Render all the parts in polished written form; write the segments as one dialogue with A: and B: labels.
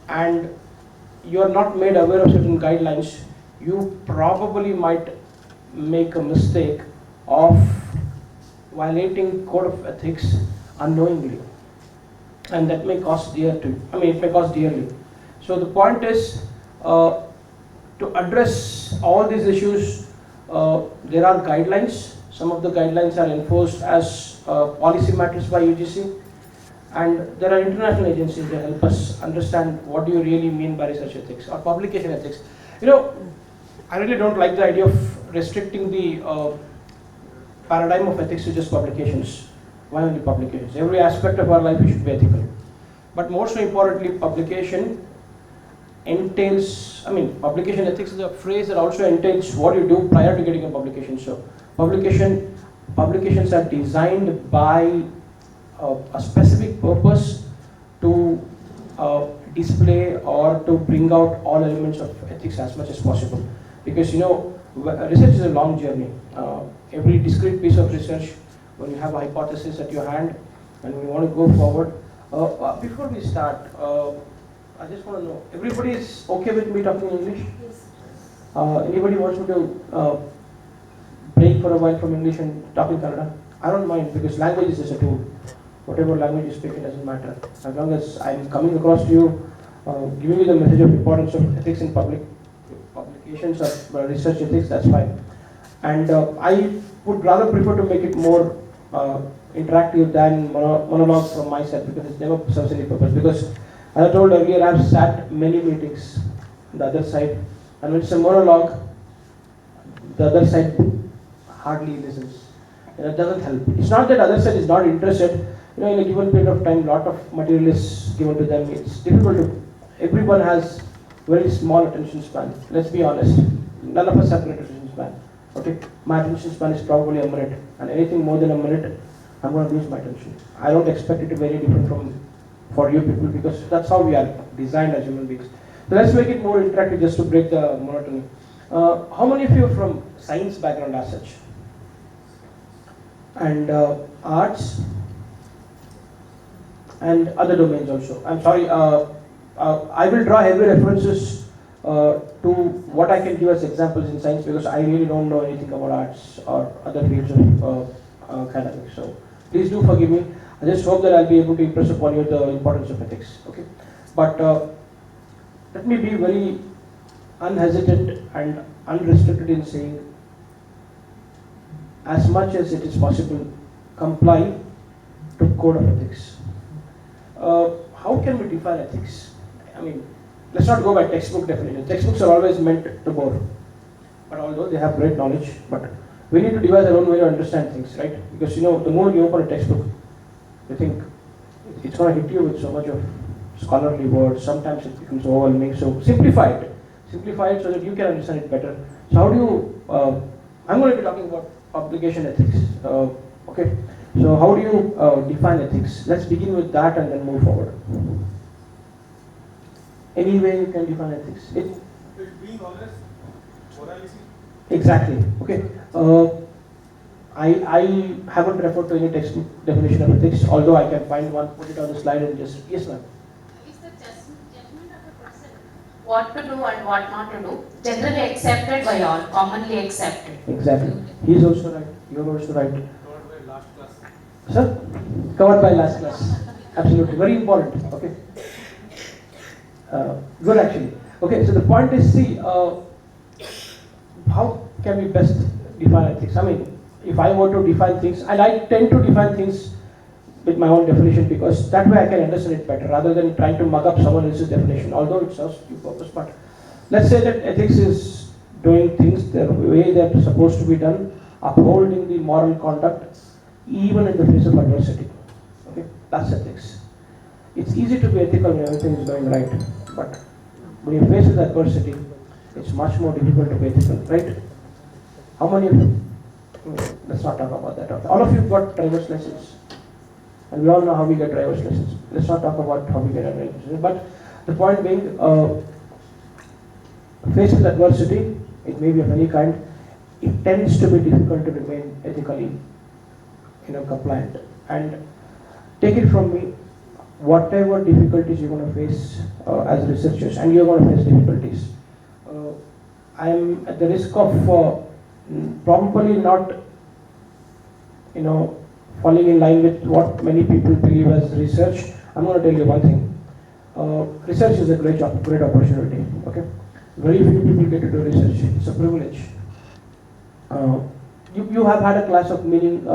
A: and you are not made aware of certain guidelines, you probably might make a mistake of violating code of ethics unknowingly, and that may cost dear to. It may cost dearly. So the point is, to address all these issues, there are guidelines. Some of the guidelines are enforced as policy matters by UGC, and there are international agencies that help us understand what do you really mean by research ethics or publication ethics. I really don't like the idea of restricting the paradigm of ethics to just publications. Why only publications? Every aspect of our life should be ethical. But most importantly, publication entails, publication ethics is a phrase that also entails what you do prior to getting a publication. So publications are designed by a specific purpose to display or to bring out all elements of ethics as much as possible. Because research is a long journey. Every discrete piece of research, when you have a hypothesis at your hand and when you want to go forward, before we start, I just want to know, everybody is okay with me talking English? Yes. Anybody wants me to break for a while from English and talk in Kannada? I don't mind, because language is just a tool. Whatever language you speak, it doesn't matter. As long as I'm coming across to you, giving you the message of importance of ethics in publications or research ethics, that's fine. And I would rather prefer to make it more interactive than monologue from my side, because it never serves any purpose. Because as I told earlier, I've sat many meetings on the other side, and when it's a monologue, the other side hardly listens. It doesn't help. It's not that the other side is not interested. In a given period of time, lot of material is given to them. It's difficult to. Everyone has very small attention span. Let's be honest. None of us have great attention span. Okay, my attention span is probably a minute, and anything more than a minute, I'm going to lose my attention. I don't expect it to be very different from for you people, because that's how we are designed as human beings. So let's make it more interactive, just to break the monotony. How many of you are from science background as such? And arts and other domains also. I'm sorry, I will draw heavy references to what I can give as examples in science, because I really don't know anything about arts or other fields of academics. So please do forgive me. I just hope that I'll be able to impress upon you the importance of ethics. Okay, but let me be very unhesitant and unrestricted in saying, as much as it is possible, comply to code of ethics. How can we define ethics? Let's not go by textbook definition. Textbooks are always meant to bore, but although they have great knowledge, but we need to devise our own way to understand things, right? Because the moment you open a textbook, you think it's going to hit you with so much of scholarly words. Sometimes it becomes overwhelming. So simplify it so that you can understand it better. So how do you? I'm going to be talking about publication ethics. Okay. So how do you define ethics? Let's begin with that and then move forward. Any way you can define ethics?
B: It's being honest, morality.
A: Exactly. Okay. I haven't referred to any textbook definition of ethics, although I can find one, put it on the slide and just, yes ma'am.
C: It's the judgment of a person, what to do and what not to do, generally accepted by all, commonly accepted.
A: Exactly. He's also right, you're also right.
B: Covered by last class.
A: Sir? Covered by last class. Absolutely. Very important. Okay. Good actually. Okay, so the point is, see, how can we best define ethics? If I were to define things, and I tend to define things with my own definition, because that way I can understand it better rather than trying to mug up someone else's definition, although it serves due purpose. But let's say that ethics is doing things the way they're supposed to be done, upholding the moral conduct, even in the face of adversity. Okay, that's ethics. It's easy to be ethical when everything is going right, but when you're faced with adversity, it's much more difficult to be ethical, right? How many of you? Let's not talk about that. All of you got driver's license, and we all know how we get driver's license. Let's not talk about how we get a driver's license. But the point being, faced with adversity, it may be of any kind, it tends to be difficult to remain ethically, compliant. And take it from me, whatever difficulties you're going to face as researchers, and you're going to face difficulties. I'm at the risk of probably not, falling in line with what many people believe as research. I'm going to tell you one thing. Research is a great opportunity. Okay, very few people get to do research. It's a privilege. You have had a class of meaning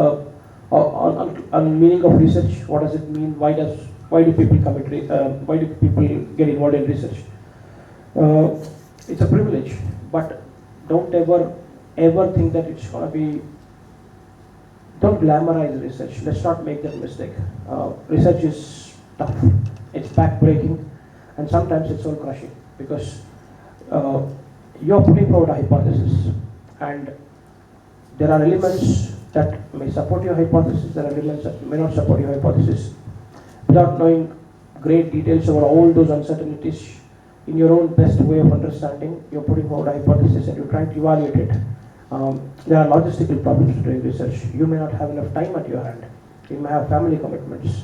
A: on meaning of research. What does it mean? Why do people why do people get involved in research? It's a privilege, but don't ever think that it's gonna be. Don't glamorize research. Let's not make that mistake. Research is tough. It's backbreaking, and sometimes it's soul crushing because you're putting forward a hypothesis, and there are elements that may support your hypothesis. There are elements that may not support your hypothesis. Without knowing great details over all those uncertainties, in your own best way of understanding, you're putting forward a hypothesis and you're trying to evaluate it. There are logistical problems to doing research. You may not have enough time at your hand. You may have family commitments,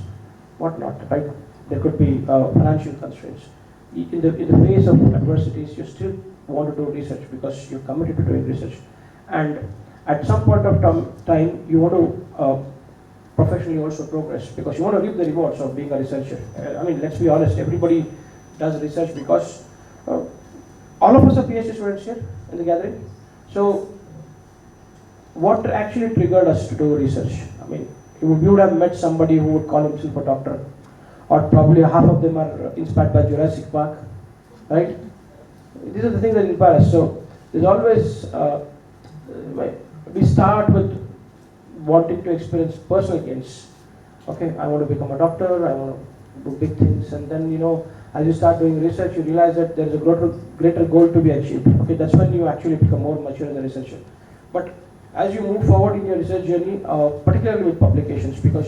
A: whatnot, right? There could be financial constraints. In the face of adversities, you still want to do research because you're committed to doing research. And at some point of time, you want to professionally also progress because you want to reap the rewards of being a researcher. I mean, let's be honest, everybody does research because all of us are PhD students here in the gathering. So what actually triggered us to do research? I mean, you would have met somebody who would call himself a doctor, or probably half of them are inspired by Jurassic Park, right? These are the things that inspire us. So there's always, we start with wanting to experience personal gains. Okay, I want to become a doctor, I want to do big things, and then, as you start doing research, you realize that there is a greater goal to be achieved. Okay, that's when you actually become more mature as a researcher. But as you move forward in your research journey, particularly with publications, because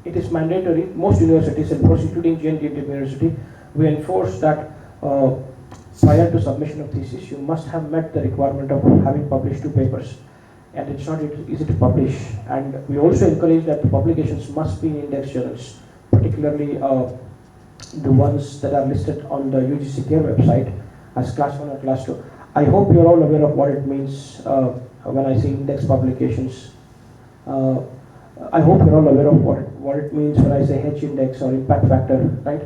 A: it is mandatory, most universities, and most including GNT University, we enforce that prior to submission of thesis, you must have met the requirement of having published 2 papers. And it's not easy to publish. And we also encourage that the publications must be in index journals, particularly the ones that are listed on the UGC Care website as class 1 or class 2. I hope you're all aware of what it means when I say index publications. I hope you're all aware of what it means when I say H index or impact factor, right?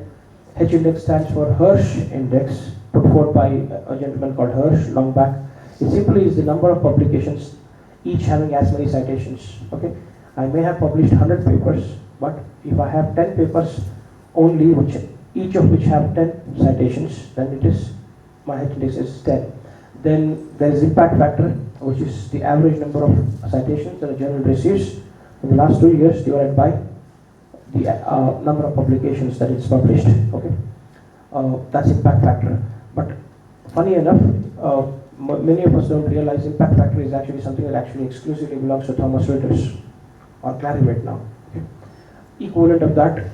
A: H index stands for Hirsch index, put forth by a gentleman called Hirsch long back. It simply is the number of publications, each having as many citations. Okay, I may have published 100 papers, but if I have 10 papers only, each of which have 10 citations, then it is, my H index is 10. Then there is impact factor, which is the average number of citations that a journal receives in the last 2 years divided by the number of publications that it's published. Okay, that's impact factor. But funny enough, many of us don't realize impact factor is actually something that actually exclusively belongs to Thomson Reuters or Clarivate now. Okay. Equivalent of that,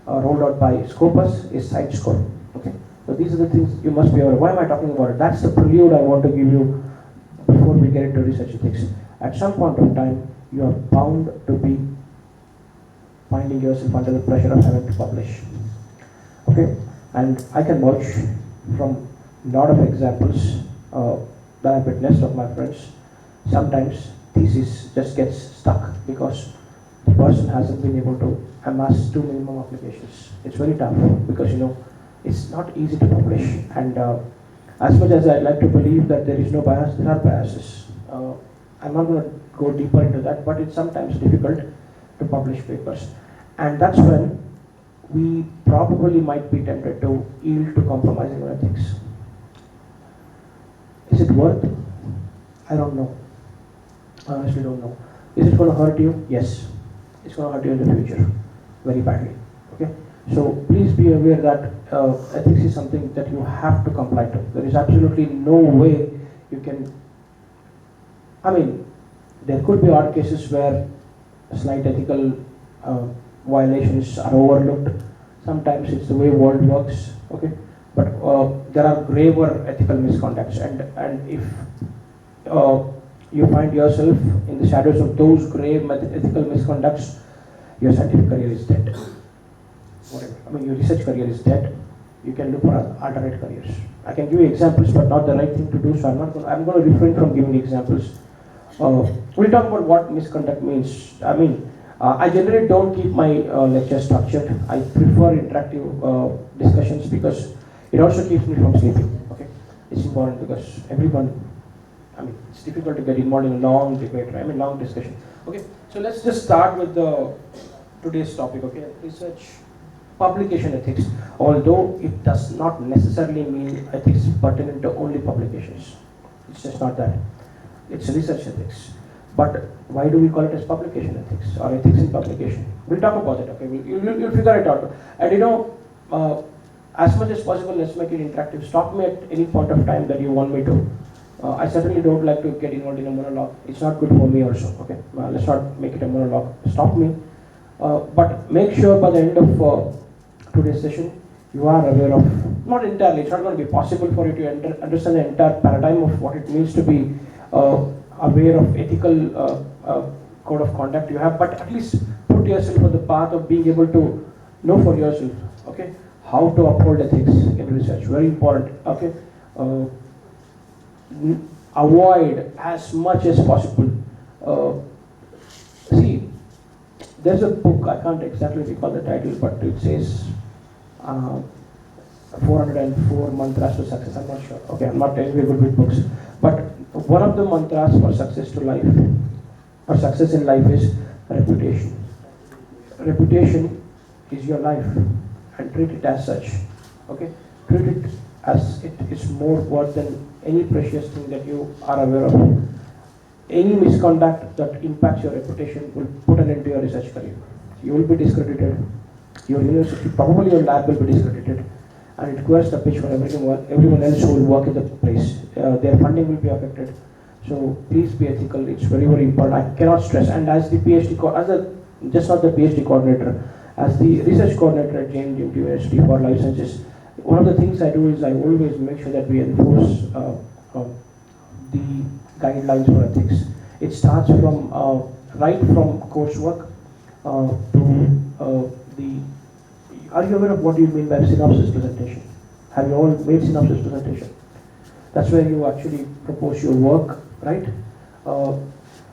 A: rolled out by Scopus, is site score. Okay. So these are the things you must be aware of. Why am I talking about it? That's the prelude I want to give you before we get into research ethics. At some point of time, you are bound to be finding yourself under the pressure of having to publish. Okay, and I can vouch from a lot of examples that I've witnessed of my friends. Sometimes thesis just gets stuck because the person hasn't been able to amass 2 minimum applications. It's very tough because it's not easy to publish. And as much as I'd like to believe that there is no bias, there are biases. I'm not going to go deeper into that, but it's sometimes difficult to publish papers. And that's when we probably might be tempted to yield to compromising on ethics. Is it worth? I don't know. I honestly don't know. Is it going to hurt you? Yes. It's going to hurt you in the future very badly. Okay? So please be aware that ethics is something that you have to comply to. There is absolutely no way you can. I mean, there could be odd cases where slight ethical violations are overlooked. Sometimes it's the way world works. Okay, but there are graver ethical misconducts, and if you find yourself in the shadows of those grave ethical misconducts, your scientific career is dead. Whatever. I mean, your research career is dead. You can look for alternate careers. I can give you examples, but not the right thing to do. So I'm going to refrain from giving examples. We'll talk about what misconduct means. I generally don't keep my lectures structured. I prefer interactive discussions because it also keeps me from sleeping. Okay, it's important because it's difficult to get involved in a long debate, right? Long discussion. Okay, so let's just start with today's topic. Okay, research publication ethics. Although it does not necessarily mean ethics pertinent to only publications. It's just not that. It's research ethics. But why do we call it as publication ethics or ethics in publication? We'll talk about it. Okay, you'll figure it out. And as much as possible, let's make it interactive. Stop me at any point of time that you want me to. I certainly don't like to get involved in a monologue. It's not good for me also. Okay, let's not make it a monologue. Stop me. But make sure by the end of today's session, you are aware of, not entirely, it's not going to be possible for you to understand the entire paradigm of what it means to be aware of ethical code of conduct you have, but at least put yourself on the path of being able to know for yourself, okay, how to uphold ethics in research. Very important, okay. Avoid as much as possible. See, there's a book, I can't exactly recall the title, but it says 404 mantras to success. I'm not sure. Okay, I'm not very good with books. But one of the mantras for success to life, or success in life, is reputation. Reputation is your life, and treat it as such. Okay, treat it as it is more worth than any precious thing that you are aware of. Any misconduct that impacts your reputation will put an end to your research career. You will be discredited. Your university, probably your lab will be discredited, and it queers the pitch for everyone else who will work in the place. Their funding will be affected. So please be ethical. It's very, very important. I cannot stress. And as the PhD, just not the PhD coordinator, as the research coordinator at JNU University for Life Sciences, one of the things I do is I always make sure that we enforce the guidelines for ethics. It starts from right from coursework to the. Are you aware of what you mean by synopsis presentation? Have you all made synopsis presentation? That's where you actually propose your work, right?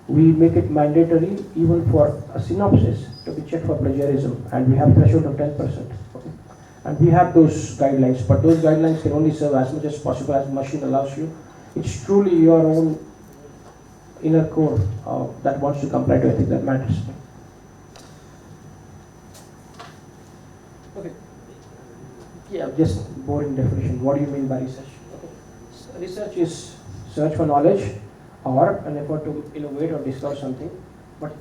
A: We make it mandatory even for a synopsis to be checked for plagiarism, and we have threshold of 10%. Okay? And we have those guidelines, but those guidelines can only serve as much as possible as the machine allows you. It's truly your own inner core that wants to comply to ethics that matters. Okay. Yeah, just boring definition. What do you mean by research? Okay. Research is search for knowledge or an effort to innovate or discover something, but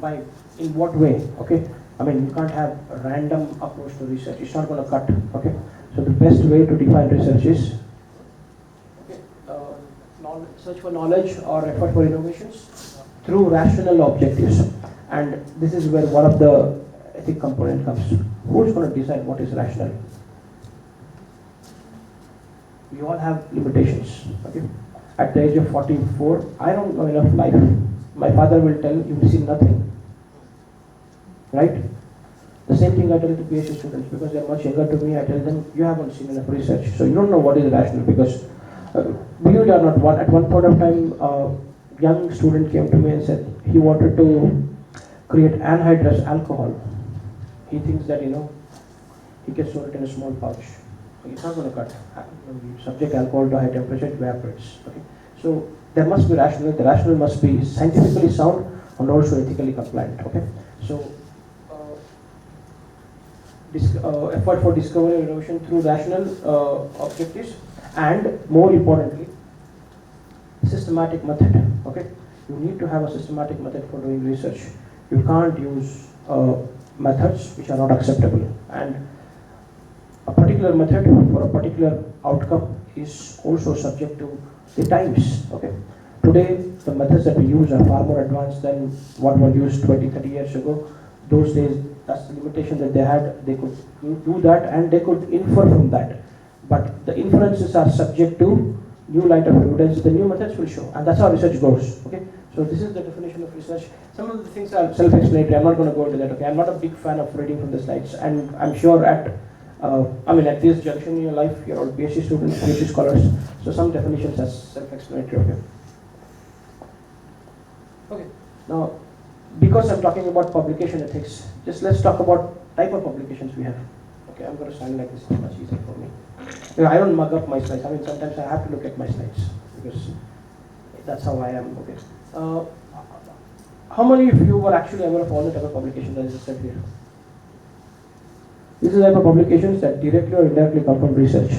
A: in what way? Okay. You can't have a random approach to research. It's not going to cut. Okay. So the best way to define research is search for knowledge or effort for innovations through rational objectives. And this is where one of the ethic component comes. Who's going to decide what is rational? We all have limitations. Okay? At the age of 44, I don't know enough life. My father will tell you will see nothing. Right? The same thing I tell to PhD students because they're much younger to me. I tell them, you haven't seen enough research, so you don't know what is rational. Because believe it or not, at one point of time, a young student came to me and said he wanted to create anhydrous alcohol. He thinks that, he can store it in a small pouch. It's not going to cut. When you subject alcohol to high temperature, it evaporates. Okay? So there must be rational. The rational must be scientifically sound and also ethically compliant. Okay? So effort for discovery and innovation through rational objectives, and more importantly, systematic method. Okay? You need to have a systematic method for doing research. You can't use methods which are not acceptable, and a particular method for a particular outcome is also subject to the times. Okay. Today, the methods that we use are far more advanced than what were used 20-30 years ago. Those days, that's the limitation that they had. They could do that and they could infer from that. But the inferences are subject to new light of evidence. The new methods will show, and that's how research goes. Okay. So this is the definition of research. Some of the things are self-explanatory. I'm not going to go into that. Okay, I'm not a big fan of reading from the slides, and I'm sure at at this junction in your life, you're all PhD students, PhD scholars. So some definitions are self-explanatory. Okay. Okay. Now, because I'm talking about publication ethics, just let's talk about type of publications we have. Okay, I'm going to stand like this. It's much easier for me. I don't mug up my slides. Sometimes I have to look at my slides because that's how I am. Okay. How many of you were actually aware of all the type of publications that is said here? These are the type of publications that directly or indirectly come from research.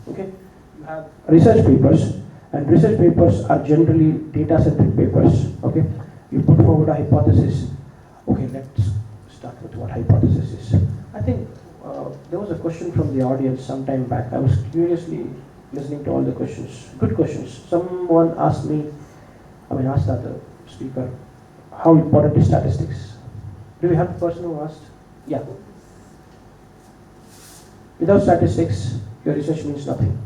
A: Okay. You have research papers, and research papers are generally data-centric papers. Okay. You put forward a hypothesis. Okay, let's start with what hypothesis is. I think there was a question from the audience some time back. I was curiously listening to all the questions. Good questions. Someone asked me, asked the other speaker, how important is statistics? Do we have the person who asked? Yeah. Without statistics, your research means nothing.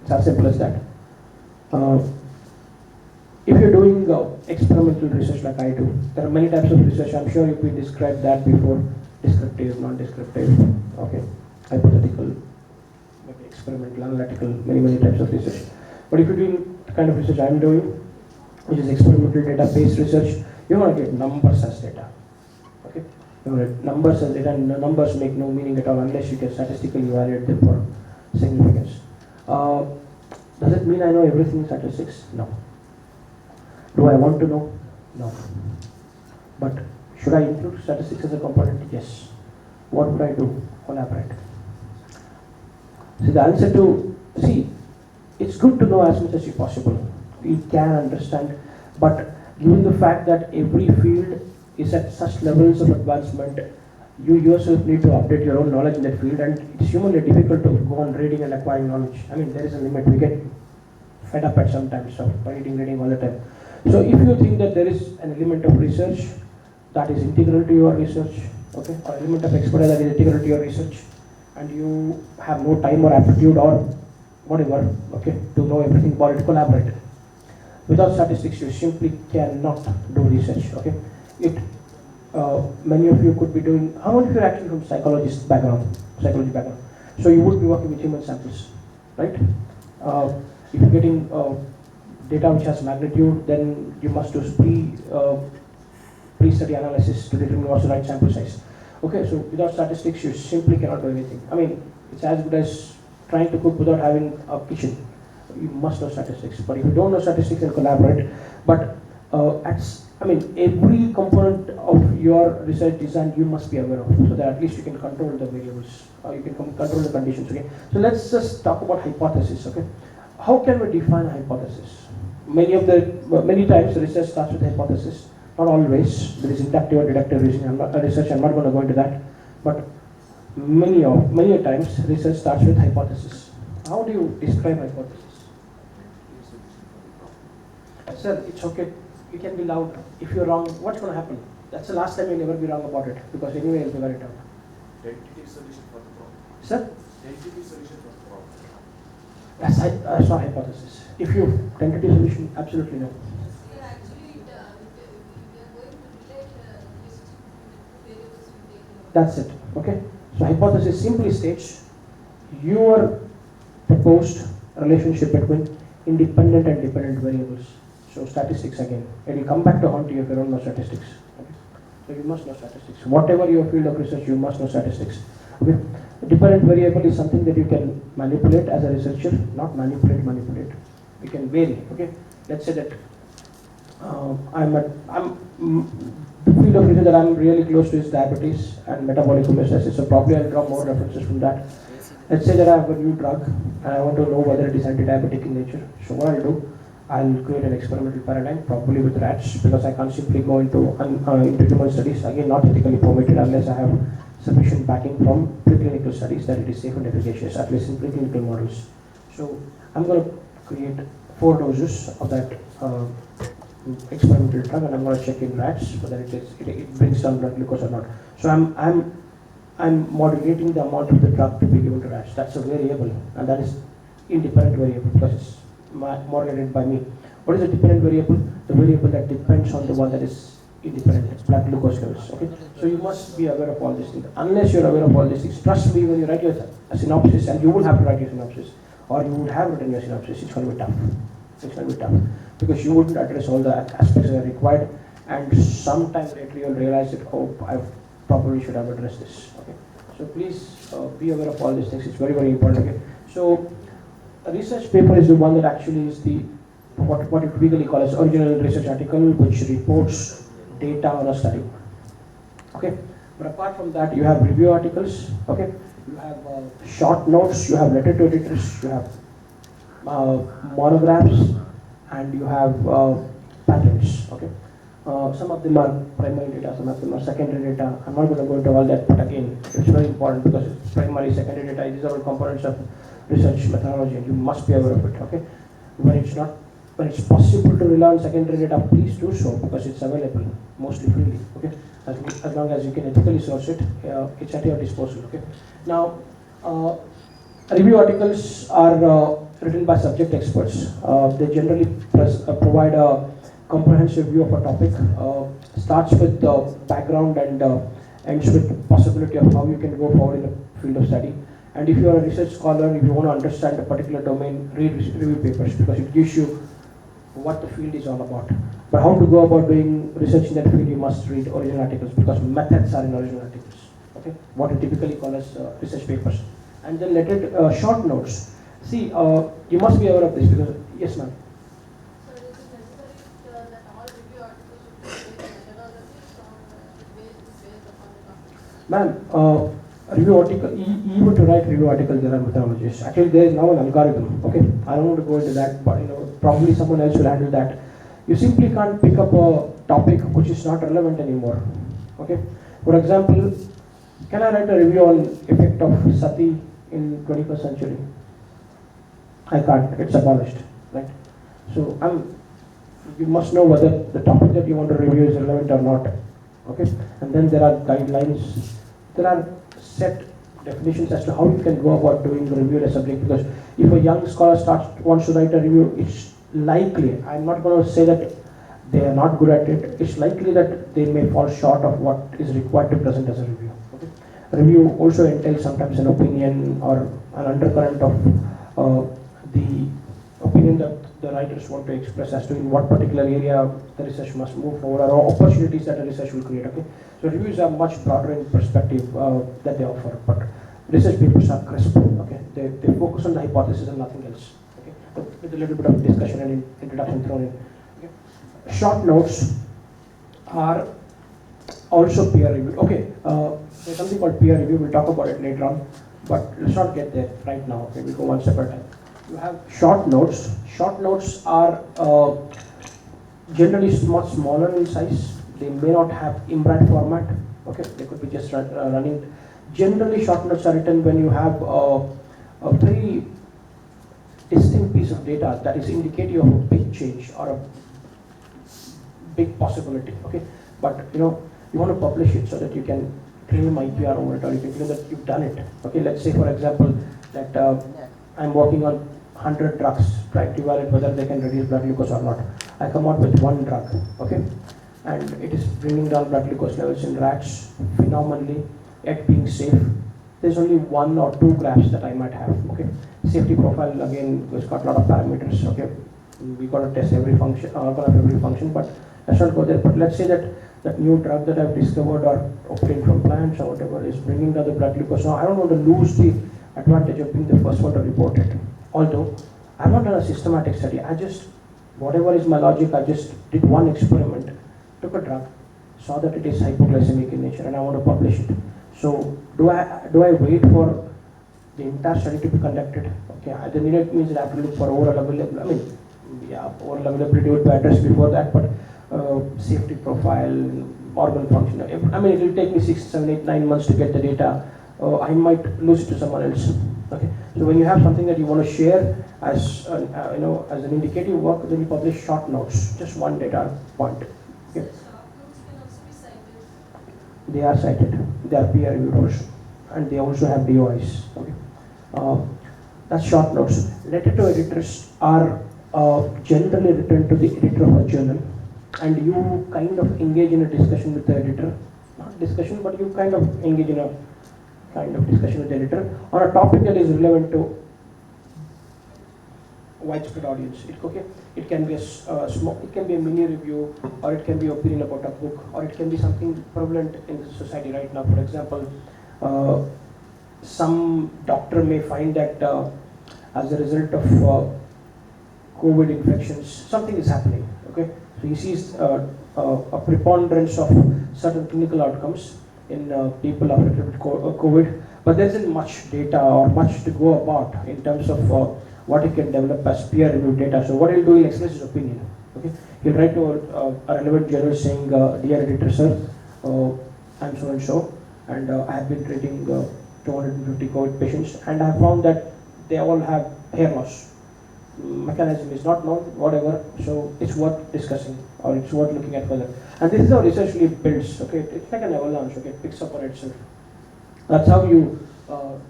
A: It's as simple as that. If you're doing experimental research like I do, there are many types of research. I'm sure you've been described that before. Descriptive, non-descriptive, okay, hypothetical, maybe experimental, analytical, many types of research. But if you're doing the kind of research I'm doing, which is experimental data-based research, you're going to get numbers as data. Okay, you're going to get numbers as data, and the numbers make no meaning at all unless you can statistically evaluate them for significance. Does it mean I know everything in statistics? No. Do I want to know? No. But should I include statistics as a component? Yes. What would I do? Collaborate. The answer to, it's good to know as much as possible. You can understand, but given the fact that every field is at such levels of advancement, you yourself need to update your own knowledge in that field, and it's humanly difficult to go on reading and acquiring knowledge. There is a limit. We get fed up at some times of reading all the time. So if you think that there is an element of research that is integral to your research, okay, or element of expertise that is integral to your research, and you have no time or aptitude or whatever, okay, to know everything about it, collaborate. Without statistics, you simply cannot do research, okay. Many of you could be doing, how many of you are actually from psychology background? So you would be working with human samples, right? If you're getting data which has magnitude, then you must do pre-study analysis to determine what's the right sample size. Okay, so without statistics, you simply cannot do anything. It's as good as trying to cook without having a kitchen. You must know statistics. But if you don't know statistics, then collaborate. But every component of your research design you must be aware of, so that at least you can control the variables, or you can control the conditions. Okay. So let's just talk about hypothesis. Okay. How can we define a hypothesis? Many times the research starts with hypothesis. Not always. There is inductive or deductive reasoning. I'm not going to go into that. But many times research starts with hypothesis. How do you describe hypothesis? Sir, it's okay. You can be loud. If you're wrong, what's going to happen? That's the last time you'll never be wrong about it, because anyway you'll figure it out.
B: Tentative solution for the problem.
A: Sir?
B: Tentative solution for the problem.
A: That's not hypothesis. If you tentative solution, absolutely no. That's it. Okay. So hypothesis simply states your proposed relationship between independent and dependent variables. So statistics again. It will come back to haunt you if you don't know statistics. Okay. So you must know statistics. Whatever your field of research, you must know statistics. Okay. A dependent variable is something that you can manipulate as a researcher, not manipulate. You can vary. Okay. Let's say that the field of research that I'm really close to is diabetes and metabolic homeostasis. So probably I'll draw more references from that. Let's say that I have a new drug and I want to know whether it is anti-diabetic in nature. So what I'll do, I'll create an experimental paradigm, probably with rats, because I can't simply go into human studies. Again, not ethically permitted unless I have sufficient backing from preclinical studies that it is safe and efficacious, at least in preclinical models. So I'm going to create 4 doses of that experimental drug, and I'm going to check in rats whether it brings down blood glucose or not. So I'm modulating the amount of the drug to be given to rats. That's a variable, and that is independent variable because it's modulated by me. What is a dependent variable? the variable that depends on the one that is independent, blood glucose levels. Okay, so you must be aware of all these things. Unless you're aware of all these things, trust me, when you write your synopsis, and you will have to write your synopsis, or you would have written your synopsis, it's going to be tough. It's going to be tough because you wouldn't address all the aspects that are required, and sometime later you'll realize that, oh, I probably should have addressed this. Okay, so please be aware of all these things. It's very, very important. Okay, so a research paper is the one that actually is the what it typically call as original research article, which reports data on a study. Okay, but apart from that, you have review articles. Okay, you have short notes, you have letter to editors, you have monographs, and you have patents. Okay, some of them are primary data, some of them are secondary data. I'm not going to go into all that, but again, it's very important because it's primary, secondary data. These are all components of research methodology, and you must be aware of it. Okay, when it's possible to rely on secondary data, please do so because it's available mostly freely. Okay, as long as you can ethically source it, it's at your disposal. Okay, now review articles are written by subject experts. They generally provide a comprehensive view of a topic. Starts with the background and ends with the possibility of how you can go forward in the field of study. And if you are a research scholar, if you want to understand a particular domain, read review papers because it gives you what the field is all about. But how to go about doing research in that field, you must read original articles because methods are in original articles. Okay, what we typically call as research papers. And then short notes. See, you must be aware of this because, yes ma'am.
D: So is it necessary that all review articles should be based on methodologies or based upon the topic?
A: Ma'am, review article, even to write review articles, there are methodologies. Actually, there is now an algorithm. Okay, I don't want to go into that, but probably someone else will handle that. You simply can't pick up a topic which is not relevant anymore. Okay, for example, can I write a review on effect of sati in 21st century? I can't. It's abolished, right? So you must know whether the topic that you want to review is relevant or not. Okay, and then there are guidelines. There are set definitions as to how you can go about doing the review of a subject, because if a young scholar wants to write a review, it's likely, I'm not going to say that they are not good at it, it's likely that they may fall short of what is required to present as a review. Okay? A review also entails sometimes an opinion or an undercurrent of the opinion that the writers want to express as to in what particular area the research must move forward or opportunities that the research will create. Okay, so reviews are much broader in perspective that they offer, but research papers are crisp. Okay, they focus on the hypothesis and nothing else. Okay, with a little bit of discussion and introduction thrown in. Okay. Short notes are also peer review. Okay, there's something called peer review. We'll talk about it later on, but let's not get there right now. Okay, we'll go one step at a time. You have short notes. Short notes are generally much smaller in size. They may not have IMRAT format. Okay, they could be just running. Generally, short notes are written when you have a very distinct piece of data that is indicative of a big change or a big possibility. Okay, but you want to publish it so that you can claim IPR over it, or you can claim that you've done it. Okay, let's say for example that I'm working on 100 drugs, trying to evaluate whether they can reduce blood glucose or not. I come out with one drug, okay, and it is bringing down blood glucose levels in rats phenomenally, yet being safe. There's only 1 or 2 graphs that I might have. Okay, safety profile again, it's got a lot of parameters. Okay, we got to test every function, every function, but let's not go there. But let's say that new drug that I've discovered or obtained from plants or whatever is bringing down the blood glucose. Now I don't want to lose the advantage of being the first one to report it. Although I've not done a systematic study, whatever is my logic, I just did one experiment, took a drug, saw that it is hypoglycemic in nature, and I want to publish it. So do I wait for the entire study to be conducted? Okay, the needed means that I have to look for oral availability. Oral availability would be addressed before that, but safety profile, organ function. It will take me 6, 7, 8, 9 months to get the data. I might lose it to someone else. Okay, so when you have something that you want to share as as an indicative work, then you publish short notes, just one data point. Okay.
D: Short notes can also be cited.
A: They are cited. They are peer reviewed also, and they also have DOIs. Okay, that's short notes. Letter to editors are generally written to the editor of a journal. and you kind of engage in a discussion with the editor, not discussion, but you kind of engage in a kind of discussion with the editor on a topic that is relevant to widespread audience. It can be a small, it can be a mini review, or it can be opinion about a book, or it can be something prevalent in the society right now. For example, some doctor may find that as a result of COVID infections, something is happening. Okay, so he sees a preponderance of certain clinical outcomes in people affected with COVID, but there isn't much data or much to go about in terms of what he can develop as peer-reviewed data. So what he'll do, he'll express his opinion. Okay, he'll write to a relevant journal saying, "Dear editor, sir, I'm so and so, and I have been treating 250 COVID patients, and I have found that they all have hair loss. Mechanism is not known, whatever. So it's worth discussing, or it's worth looking at further." And this is how research really builds. Okay, it's like an avalanche. Okay, it picks up on itself. That's how you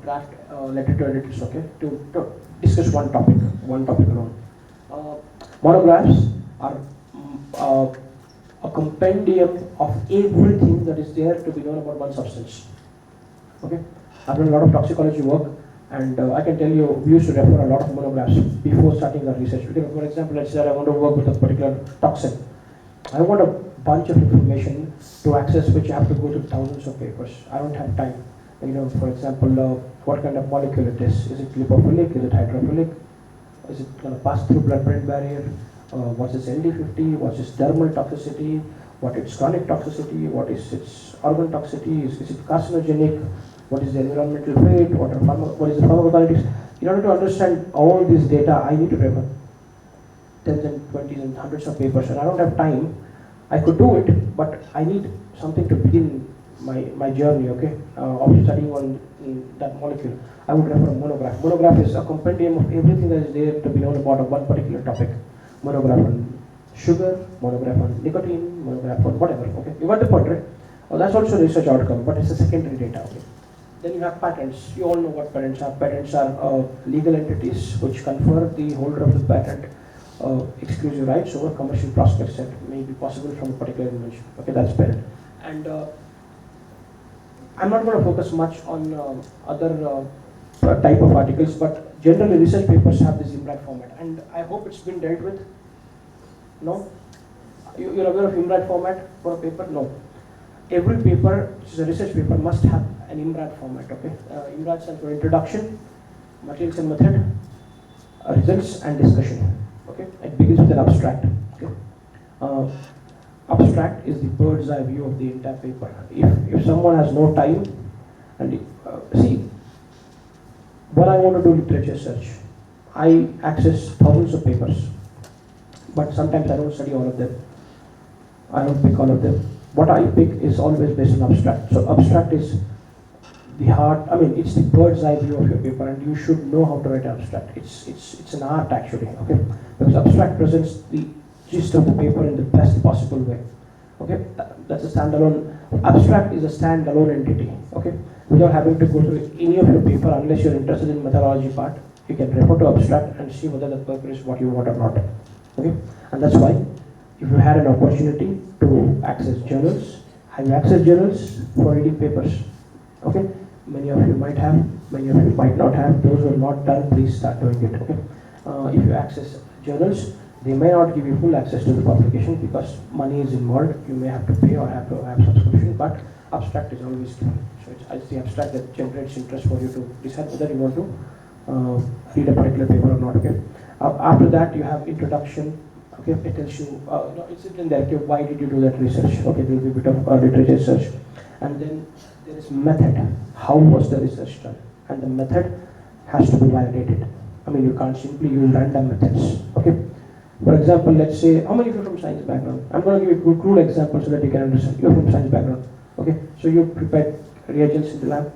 A: draft a letter to editors. Okay, to discuss one topic alone. Monographs are a compendium of everything that is there to be known about one substance. Okay, I've done a lot of toxicology work, and I can tell you we used to refer a lot of monographs before starting our research. Because, for example, let's say I want to work with a particular toxin. I want a bunch of information to access which I have to go to thousands of papers. I don't have time. For example, what kind of molecule it is. Is it lipophilic? Is it hydrophilic? Is it going to pass through blood-brain barrier? What's its LD50? What's its dermal toxicity? What its chronic toxicity? What is its organ toxicity? Is it carcinogenic? What is the environmental weight? What is the pharmacokinetics? In order to understand all this data, I need to refer tens and twenties and hundreds of papers, and I don't have time. I could do it, but I need something to begin my journey, okay, of studying on that molecule. I would refer a monograph. Monograph is a compendium of everything that is there to be known about one particular topic. Monograph on sugar, monograph on nicotine, monograph on whatever, okay. You got the point, right? That's also a research outcome, but it's a secondary data, okay. Then you have patents. You all know what patents are. Patents are legal entities which confer the holder of the patent exclusive rights over commercial prospects that may be possible from a particular invention. Okay, that's patent. And I'm not going to focus much on other type of articles, but generally research papers have this IMRAD format, and I hope it's been dealt with. No? You're aware of IMRAD format for a paper? No. Every paper, which is a research paper, must have an IMRAD format. Okay, IMRAD stands for Introduction, Materials and Method, Results and Discussion. Okay, it begins with an abstract. Okay, abstract is the bird's eye view of the entire paper. If someone has no time, and see, when I want to do literature search, I access thousands of papers, but sometimes I don't study all of them. I don't pick all of them. What I pick is always based on abstract. So abstract is the heart. I mean, it's the bird's eye view of your paper, and you should know how to write abstract. It's an art actually. Okay, because abstract presents the gist of the paper in the best possible way. Okay, that's a standalone. Abstract is a standalone entity. Okay, without having to go through any of your paper unless you're interested in methodology part, you can refer to abstract and see whether the paper is what you want or not. Okay, and that's why if you had an opportunity to access journals, have you accessed journals for reading papers? Okay, many of you might have, many of you might not have. Those who are not done, please start doing it. Okay, if you access journals, they may not give you full access to the publication because money is involved. You may have to pay or have to have subscription, but abstract is always free. So it's the abstract that generates interest for you to decide whether you want to read a particular paper or not. Okay. After that, you have introduction. Okay, it tells you, no, it's in there. Okay, why did you do that research? Okay, there will be a bit of literature search, and then there is method. How was the research done? And the method has to be validated. I mean, you can't simply use random methods. Okay. For example, let's say, how many of you are from science background? I'm going to give you a crude example so that you can understand. You're from science background. Okay, so you prepared reagents in the lab.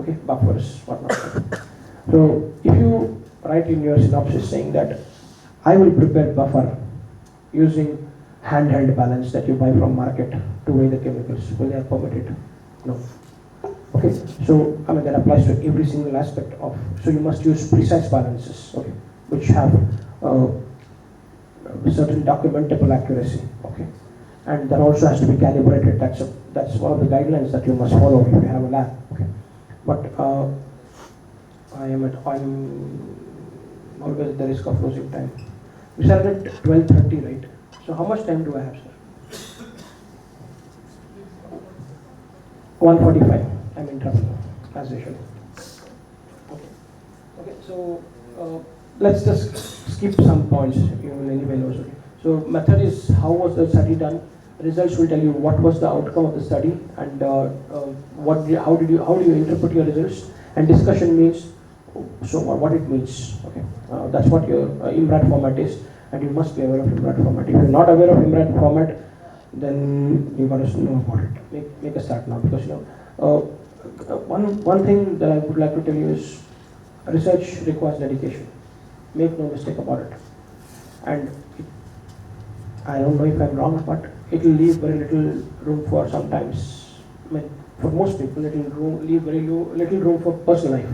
A: Okay, buffers, whatnot. So if you write in your synopsis saying that I will prepare buffer using handheld balance that you buy from market to weigh the chemicals, will they permit it? No. Okay, so I mean that applies to every single aspect of. So you must use precise balances. Okay, which have certain documentable accuracy. Okay, and that also has to be calibrated. That's one of the guidelines that you must follow if you have a lab. Okay, but I'm always at the risk of losing time. We started at 12:30, right? So how much time do I have, sir? 1:45. I'm in trouble, as usual. Okay. Okay. So let's just skip some points. You will anyway know. So method is how was the study done. Results will tell you what was the outcome of the study and how do you interpret your results. And discussion means so what it means. Okay. That's what your IMRAT format is, and you must be aware of IMRAT format. If you're not aware of IMRAT format, then you got to know about it. Make a start now, because one thing that I would like to tell you is research requires dedication. Make no mistake about it. And I don't know if I'm wrong, but it will leave very little room for sometimes. I mean, for most people, it will leave very little room for personal life,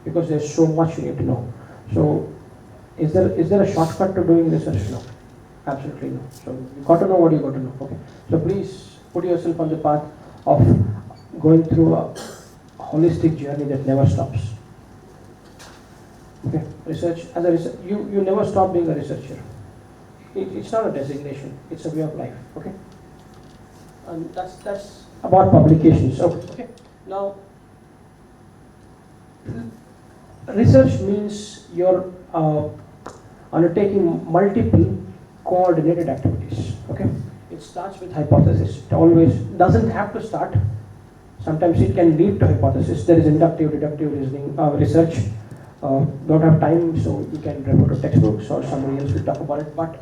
A: because there's so much you need to know. So, is there a shortcut to doing research? No. Absolutely no. So you got to know what you got to know. Okay. So please put yourself on the path of going through a holistic journey that never stops. Okay. Research as a research, you never stop being a researcher. It's not a designation. It's a way of life. Okay. And that's about publications. Okay. Now, research means you're undertaking multiple coordinated activities. Okay, it starts with hypothesis. It always doesn't have to start. Sometimes it can lead to hypothesis. There is inductive, deductive reasoning, research. Don't have time, so you can refer to textbooks or somebody else will talk about it. But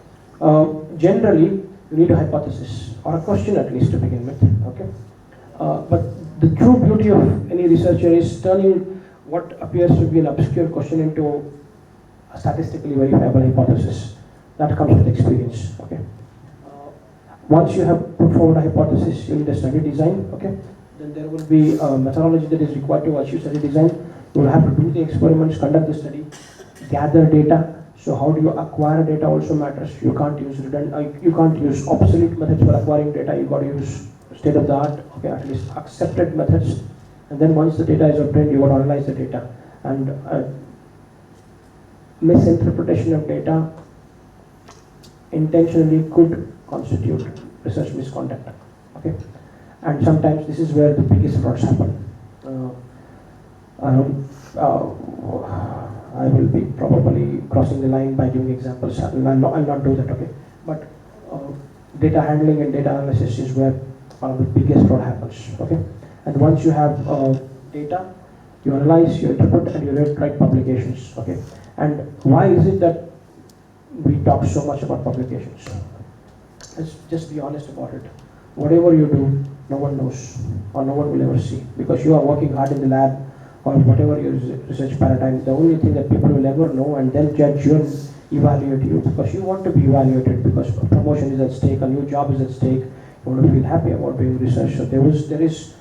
A: generally, you need a hypothesis or a question at least to begin with. Okay, but the true beauty of any researcher is turning what appears to be an obscure question into a statistically verifiable hypothesis. That comes with experience. Okay. Once you have put forward a hypothesis, you need a study design. Okay. Then there will be a methodology that is required to achieve study design. You will have to do the experiments, conduct the study, gather data. So how do you acquire data also matters. You can't use obsolete methods for acquiring data. You got to use state of the art. Okay, at least accepted methods. And then once the data is obtained, you got to analyze the data. And misinterpretation of data intentionally could constitute research misconduct. Okay, and sometimes this is where the biggest frauds happen. I will be probably crossing the line by giving examples. I'll not do that. Okay, but data handling and data analysis is where one of the biggest fraud happens. Okay, and once you have data, you analyze, you interpret, and you write publications. Okay, and why is it that we talk so much about publications? Let's just be honest about it. Whatever you do, no one knows, or no one will ever see, because you are working hard in the lab, or whatever your research paradigm. The only thing that people will ever know and then judge you and evaluate you, because you want to be evaluated, because a promotion is at stake, a new job is at stake, you want to feel happy about doing research. So there is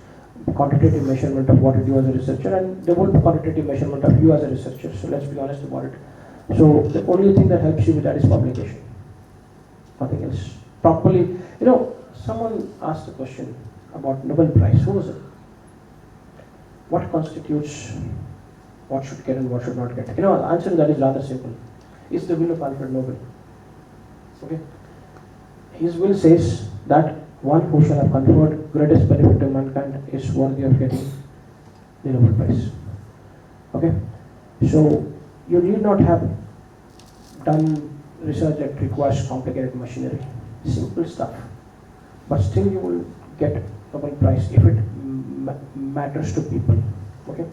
A: quantitative measurement of what you do as a researcher, and there will be quantitative measurement of you as a researcher. So let's be honest about it. So the only thing that helps you with that is publication. Nothing else. Properly, someone asked a question about Nobel Prize. Who was it? What constitutes what should get and what should not get? The answer to that is rather simple. It's the will of Alfred Nobel. Okay? His will says that one who shall have conferred greatest benefit to mankind is worthy of getting the Nobel Prize. Okay? So you need not have done research that requires complicated machinery. Simple stuff. But still you will get Nobel Prize if it matters to people. Okay?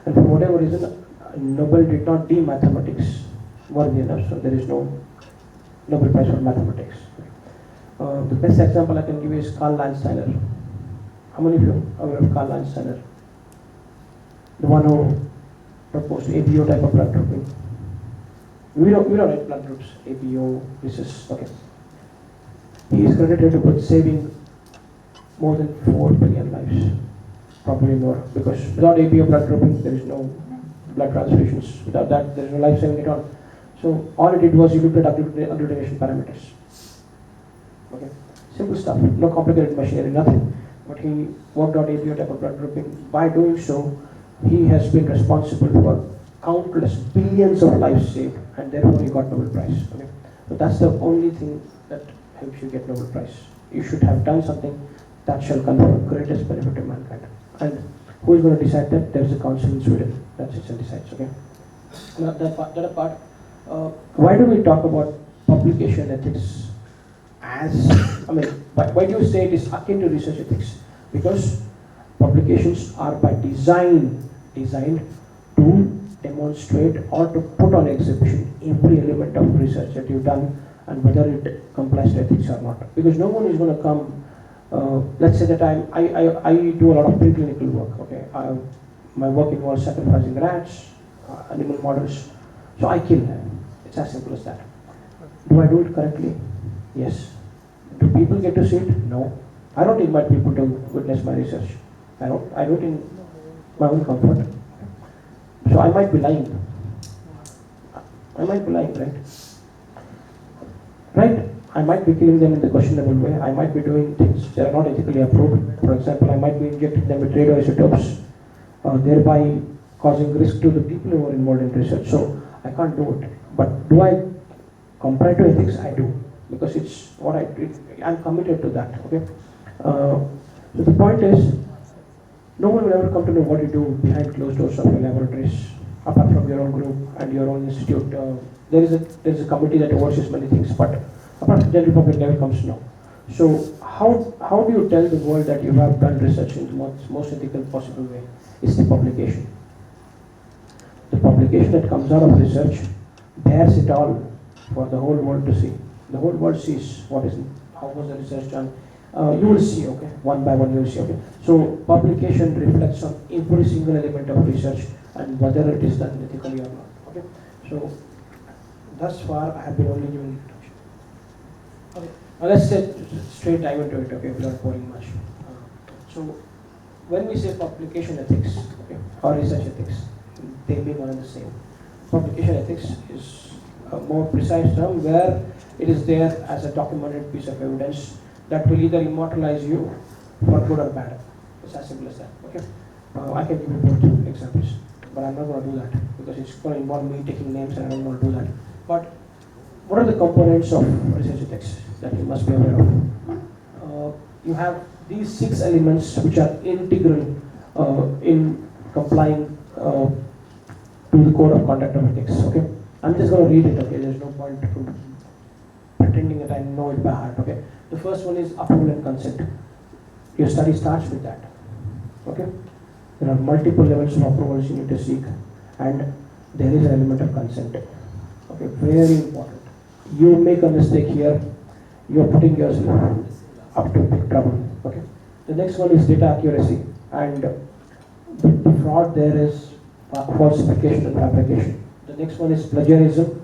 A: And for whatever reason, Nobel did not deem mathematics worthy enough, so there is no Nobel Prize for mathematics. The best example I can give is Karl Landsteiner. How many of you are aware of Karl Landsteiner? The one who proposed ABO type of blood grouping. We don't write blood groups, ABO, rhesus. Okay. He is credited with saving more than 4 billion lives, probably more, because without ABO blood grouping, there is no blood transfusions. Without that, there is no life saving at all. So all it did was you looked at agglutination parameters. Okay, simple stuff, no complicated machinery, nothing. But he worked out APO type of blood grouping. By doing so, he has been responsible for countless billions of lives saved, and therefore he got Nobel Prize. Okay, so that's the only thing that helps you get Nobel Prize. You should have done something that shall confer greatest benefit to mankind. And who is going to decide that? There is a council in Sweden that sits and decides. Okay. Now that apart, why do we talk about publication ethics as? I mean, why do you say it is akin to research ethics? Because publications are by designed to demonstrate or to put on exhibition every element of research that you've done and whether it complies to ethics or not. Because no one is going to come. Let's say that I do a lot of preclinical work. Okay, my work involves sacrificing rats, animal models, so I kill them. It's as simple as that. Do I do it correctly? Yes. Do people get to see it? No. I don't invite people to witness my research. I do it in my own comfort. So I might be lying. Right? Right? I might be killing them in the questionable way. I might be doing things that are not ethically approved. For example, I might be injecting them with radioisotopes, thereby causing risk to the people who are involved in research. So I can't do it. But do I comply to ethics? I do. Because it's what I'm committed to that. Okay. So the point is, no one will ever come to know what you do behind closed doors of your laboratories, apart from your own group and your own institute. There is a committee that oversees many things, but apart from the general public never comes to know. So how do you tell the world that you have done research in the most ethical possible way? Is the publication. The publication that comes out of research bears it all for the whole world to see. The whole world sees how was the research done. You will see, okay, one by one you will see, okay. So publication reflects on every single element of research and whether it is done ethically or not, okay. So thus far I have been only giving introduction. Okay, now let's straight dive into it, okay, without boring much. So when we say publication ethics, okay, or research ethics, they mean one and the same. Publication ethics is a more precise term where it is there as a documented piece of evidence that will either immortalize you for good or bad. It's as simple as that. Okay. I can give you both examples, but I'm not going to do that because it's going to involve me taking names, and I don't want to do that. But what are the components of research ethics that you must be aware of? You have these 6 elements which are integral in complying to the code of conduct of ethics. Okay. I'm just going to read it. Okay. There's no point to pretending that I know it by heart. Okay. The first one is approval and consent. Your study starts with that. Okay. There are multiple levels of approvals you need to seek, and there is an element of consent. Okay. Very important. You make a mistake here, you are putting yourself up to big trouble. Okay. The next one is data accuracy, and the fraud there is falsification and fabrication. The next one is plagiarism.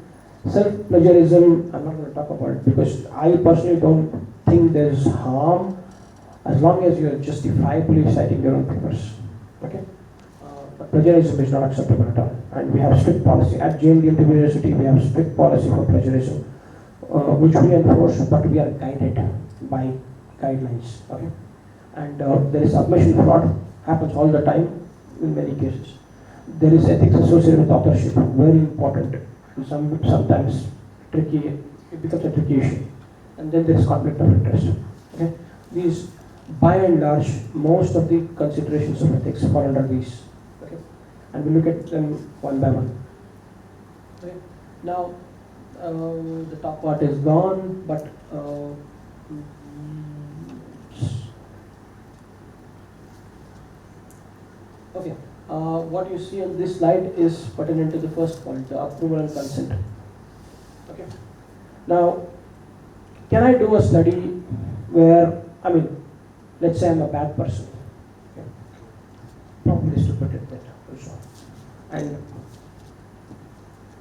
A: Self-plagiarism, I'm not going to talk about it because I personally don't think there's harm as long as you're justifiably citing your own papers. Okay? But plagiarism is not acceptable at all. And we have strict policy. At JND University, we have strict policy for plagiarism, which we enforce, but we are guided by guidelines. Okay? And there is submission fraud, happens all the time in many cases. There is ethics associated with authorship, very important. Sometimes tricky, it becomes a tricky issue. And then there is conflict of interest. Okay? These, by and large, most of the considerations of ethics fall under these. Okay? And we look at them one by one. Okay? Now, the top part is gone, but okay. What you see on this slide is pertinent to the first point, the approval and consent. Okay. Now, can I do a study where, let's say I'm a bad person, okay. Probably stupid at that also, and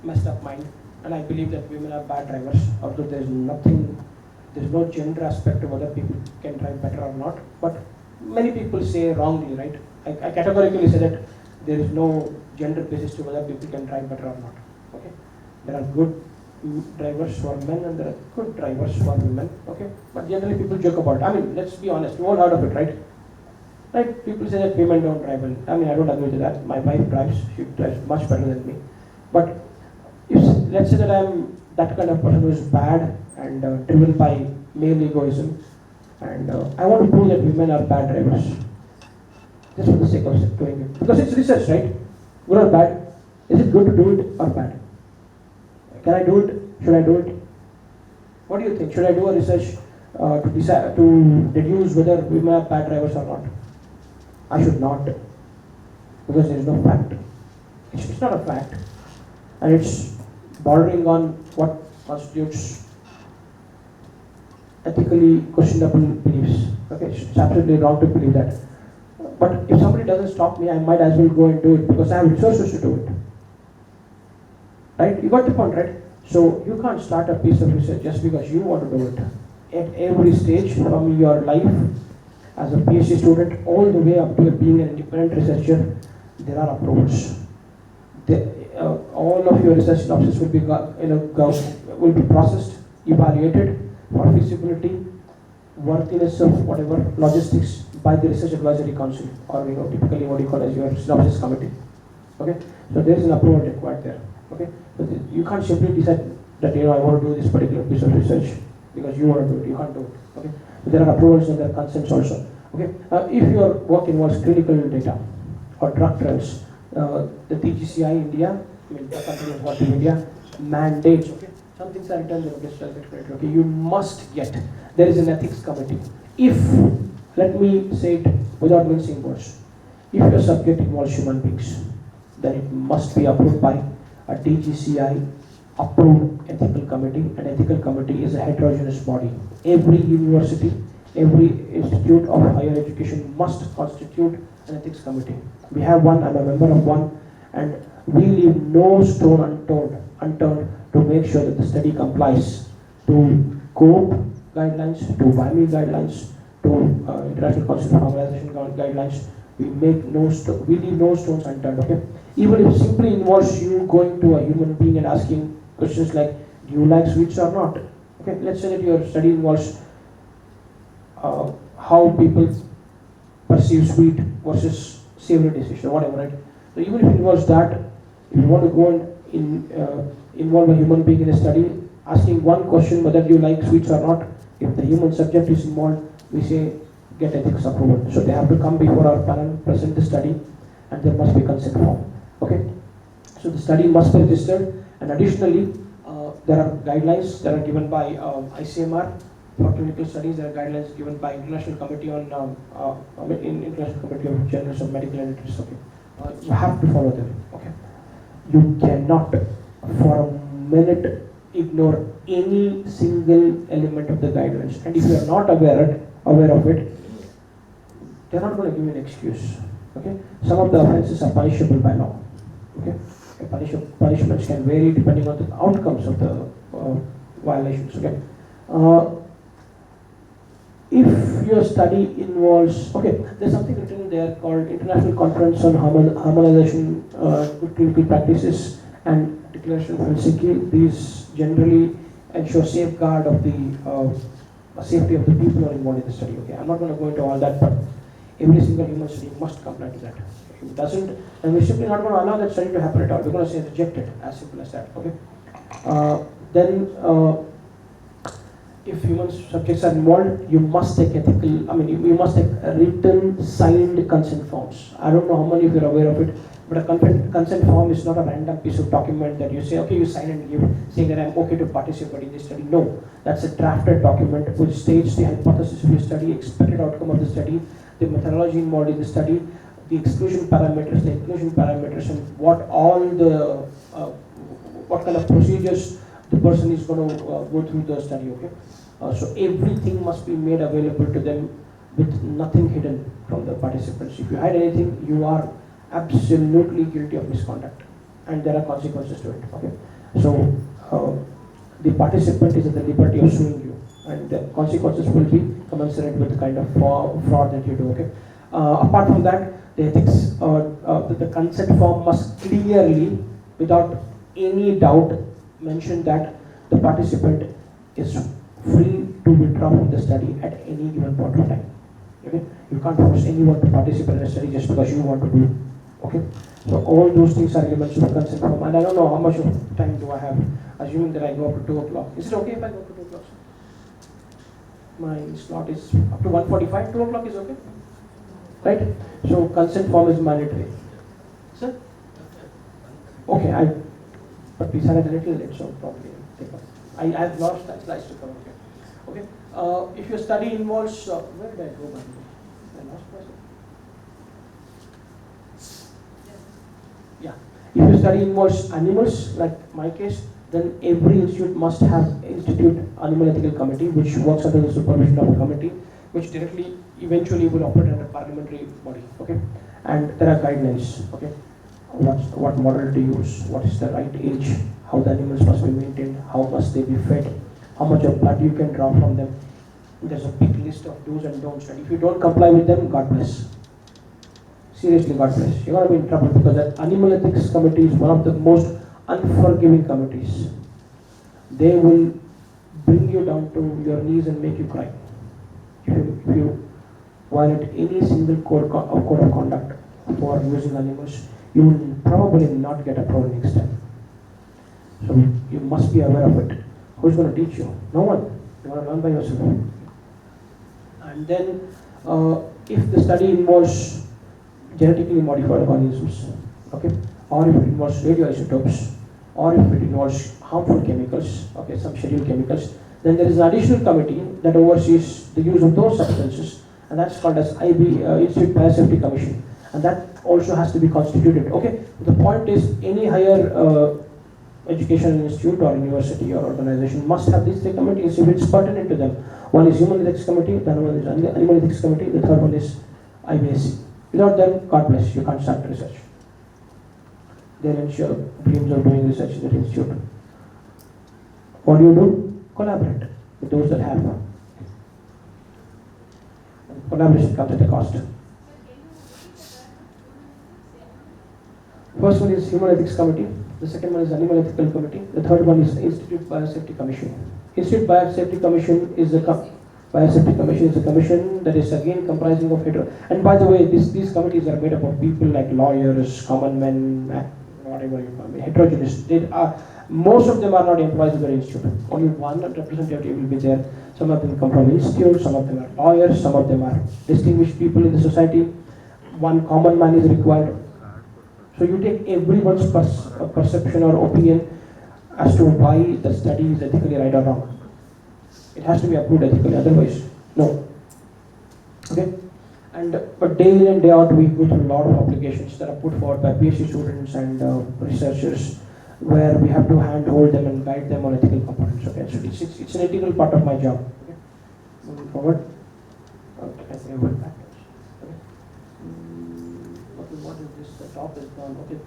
A: messed up mind, and I believe that women are bad drivers, although there's no gender aspect to whether people can drive better or not, but many people say wrongly, right? I categorically say that there is no gender basis to whether people can drive better or not. Okay. There are good drivers for men and there are good drivers for women, okay? But generally people joke about it. I mean, let's be honest, you all heard of it, right? Right? People say that women don't drive well. I mean, I don't agree with that. My wife drives, she drives much better than me. But if, let's say that I'm that kind of person who is bad and driven by male egoism, and I want to prove that women are bad drivers, just for the sake of doing it. Because it's research, right? Good or bad? Is it good to do it or bad? Can I do it? Should I do it? What do you think? Should I do a research to decide, to deduce whether women are bad drivers or not? I should not, because there is no fact. It's not a fact, and it's bordering on what constitutes ethically questionable beliefs. Okay, it's absolutely wrong to believe that. But if somebody doesn't stop me, I might as well go and do it because I have resources to do it. Right? You got the point, right? So you can't start a piece of research just because you want to do it. At every stage from your life, as a PhD student, all the way up to being an independent researcher, there are approvals. All of your research synopsis will be, will be processed, evaluated for feasibility, worthiness of whatever logistics by the Research Advisory Council, or typically what you call as your synopsis committee. Okay, so there is an approval required there. Okay, so you can't simply decide that I want to do this particular piece of research because you want to do it. You can't do it. Okay, so there are approvals and there are consents also. Okay, if your work involves clinical data or drug trials, the DGCI India, I mean the country is working in India, mandates. Okay, some things are written in the okay, you must get. There is an ethics committee. If, let me say it without mincing words, if your subject involves human beings, then it must be approved by a DGCI approved ethical committee. An ethical committee is a heterogeneous body. Every university, every institute of higher education must constitute an ethics committee. We have one, I'm a member of one, and we leave no stone unturned to make sure that the study complies to COPE guidelines, to WAMI guidelines, to International Council for Harmonization guidelines. We leave no stones unturned. Okay, even if it simply involves you going to a human being and asking questions like, do you like sweets or not? Okay, let's say that your study involves how people perceive sweet versus savory dishes or whatever, right? So even if it involves that, if you want to go and involve a human being in a study, asking one question whether you like sweets or not, if the human subject is involved, we say get ethics approval. So they have to come before our panel, present the study, and there must be consent form. Okay, so the study must be registered, and additionally, there are guidelines that are given by ICMR for clinical studies. There are guidelines given by International Committee on International Committee of Journals of Medical Entities. Okay, you have to follow them. Okay, you cannot for a minute ignore any single element of the guidelines, and if you are not aware of it, they are not going to give you an excuse. Okay, some of the offences are punishable by law. Okay, punishments can vary depending on the outcomes of the violations. Okay, if your study involves, okay, there's something written there called International Conference on Harmonization Good Clinical Practices and Declaration of Helsinki. These generally ensure safeguard of the safety of the people who are involved in the study. Okay, I'm not going to go into all that, but every single human study must comply to that. If it doesn't, and we're simply not going to allow that study to happen at all. We're going to say reject it, as simple as that. Okay. If human subjects are involved, you must take ethical. I mean, you must take written, signed consent forms. I don't know how many of you are aware of it, but a consent form is not a random piece of document that you say, okay, you sign and give, saying that I'm okay to participate in this study. No, that's a drafted document which states the hypothesis of your study, expected outcome of the study, the methodology involved in the study, the exclusion parameters, the inclusion parameters, and what kind of procedures the person is going to go through the study. Okay, so everything must be made available to them with nothing hidden from the participants. If you hide anything, you are absolutely guilty of misconduct, and there are consequences to it. Okay, so the participant is at the liberty of suing you, and the consequences will be commensurate with the kind of fraud that you do. Okay. Apart from that, the ethics, the consent form must clearly, without any doubt, mentioned that the participant is free to withdraw from the study at any given point of time. Okay, you can't force anyone to participate in a study just because you want to do it. Okay, so all those things are elements of consent form, and I don't know how much of time do I have, assuming that I go up to 2 o'clock. Is it okay if I go up to 2 o'clock? My slot is up to 1:45, 2 o'clock is okay? Right? So consent form is mandatory. Sir? Okay, but we started a little late, so probably take off. I have lost that slides to cover. Okay. If your study involves, where did I go by the way? I lost myself. Yeah. If your study involves animals, like my case, then every institute must have Institute Animal Ethical Committee, which works under the supervision of a committee, which directly, eventually will operate under parliamentary body. Okay. And there are guidelines. Okay. What model to use, what is the right age, how the animals must be maintained, how must they be fed, how much of blood you can draw from them. There's a big list of do's and don'ts, and if you don't comply with them, God bless. Seriously, God bless. You're going to be in trouble, because that Animal Ethics Committee is one of the most unforgiving committees. They will bring you down to your knees and make you cry. If you violate any single code of conduct for using animals, you will probably not get approval next time. So you must be aware of it. Who's going to teach you? No one. You want to learn by yourself. And then, if the study involves genetically modified organisms, okay, or if it involves radioisotopes, or if it involves harmful chemicals, okay, some scheduled chemicals, then there is an additional committee that oversees the use of those substances, and that's called as Institute Biosafety Commission, and that also has to be constituted. Okay, the point is, any higher educational institute or university or organization must have these 3 committees if it's pertinent to them. One is Human Ethics Committee, the other one is Animal Ethics Committee, the third one is IBSC. Without them, God bless, you can't start research. They'll ensure dreams of doing research in the institute. What do? Collaborate with those that have. Collaboration comes at a cost. First one is Human Ethics Committee, the second one is Animal Ethical Committee, the third one is Institute Biosafety Commission. Institute Biosafety Commission is a commission that is again comprising of and by the way, these committees are made up of people like lawyers, common men, whatever you call me, heterogeneous. Most of them are not employees of the institute. Only one representative will be there. Some of them come from institute, some of them are lawyers, some of them are distinguished people in the society. One common man is required. So you take everyone's perception or opinion as to why the study is ethically right or wrong. It has to be approved ethically, otherwise, no. Okay? But day in and day out, we go through a lot of applications that are put forward by PhD students and researchers, where we have to handhold them and guide them on ethical components. Okay? So it's an integral part of my job. Okay? Moving forward. Okay, I think I went back. What is this? The top is gone. Okay.